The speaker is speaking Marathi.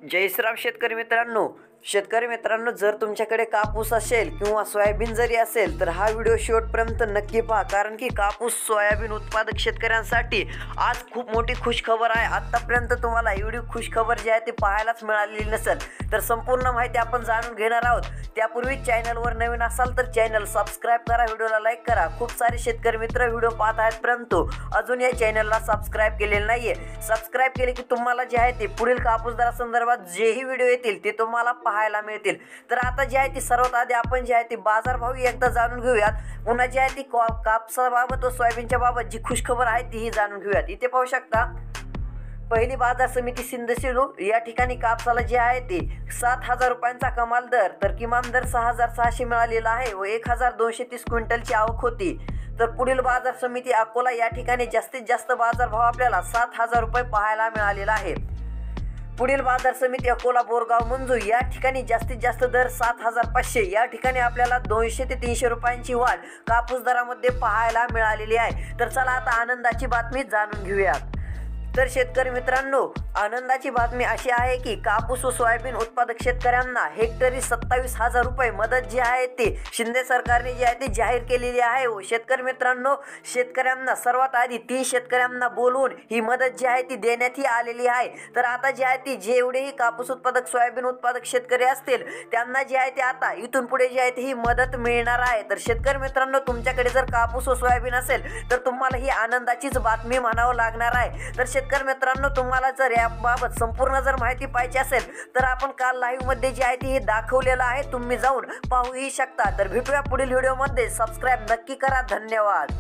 जय श्रीराम शेतकरी मित्रांनो, जर तुमच्याकडे कापूस असेल किंवा सोयाबीन जरी असेल तर हा व्हिडिओ शेवटपर्यंत नक्की पहा, कारण की कापूस सोयाबीन उत्पादक शेतकऱ्यांसाठी आज खूप मोठी खुशखबर आहे। आतापर्यंत तुम्हाला एवढी खुशखबर जी आहे ती पाहायलाच मिळालेली नसेल, तर संपूर्ण माहिती आपण जाणून घेणार आहोत। त्यापूर्वी चॅनलवर नवीन असाल तर चॅनल सबस्क्राइब करा, व्हिडिओला लाईक करा। खूप सारे शेतकरी मित्र व्हिडिओ पाहत आहेत परंतु अजून या चॅनलला सबस्क्राइब केलेले नाहीये। सबस्क्राइब केले की तुम्हाला जे आहे ते पुढील कापूस दरासंदर्भात जेही व्हिडिओ येतील ते तुम्हाला पाहायला मिळतील। तर आता जे आहे ती सर्वात आधी आपण जे आहे ती बाजारभाव एकदा जाणून घेऊयात। पुन्हा जे आहे ती कापसाबाबत व सोयाबीनच्या बाबत जी खुशखबर आहे तीही जाणून घेऊयात। इथे पाहू शकता, पहिली बाजार समिती सिंधशिरू या ठिकाणी कापसाला जे आहे ते 7,000 रुपयांचा कमाल दर, तर किमान दर 6,600 मिळालेला आहे व 1,230 क्विंटलची आवक होती। तर पुढील बाजार समिती अकोला या ठिकाणी जास्तीत जास्त बाजारभाव आपल्याला 7,000 रुपये पाहायला मिळालेला आहे। पुढील बाजार समिती अकोला बोरगाव मंजूर या ठिकाणी जास्तीत जास्त दर 7,500, या ठिकाणी आपल्याला 200 ते 300 रुपयांची वाढ कापूस दरामध्ये पाहायला मिळालेली आहे। तर चला आता आनंदाची बातमी जाणून घेऊयात। तर शेतकरी मित्रांनो, आनंदाची बातमी अशी आहे की कापूस व सोयाबीन उत्पादक शेतकऱ्यांना हेक्टरी 27,000 रुपये मदत जी आहे ती शिंदे सरकारने जी आहे ती जाहीर केलेली आहे। व शेतकरी मित्रांनो, शेतकऱ्यांना सर्वात आधी 3 शेतकऱ्यांना बोलवून ही मदत जी आहे ती देण्यात आलेली आहे। तर आता जी आहे ती जेवढेही कापूस उत्पादक सोयाबीन उत्पादक शेतकरी असतील त्यांना जी आहे ती आता इथून पुढे जी आहे ती ही मदत मिळणार आहे। तर शेतकरी मित्रांनो, तुमच्याकडे जर कापूस व सोयाबीन असेल तर तुम्हाला ही आनंदाचीच बातमी म्हणावं लागणार आहे। तर शेतकरी मित्रांनो, तुम्हाला जर याबाबत संपूर्ण जर माहिती पाहिजे असेल तर आपण काल लाईव्ह मध्ये जी आहे ती हे दाखवलेलं आहे, तुम्ही जाऊन पाहूही शकता। तर भेटूया पुढील व्हिडिओ मध्ये। सबस्क्राइब नक्की करा। धन्यवाद।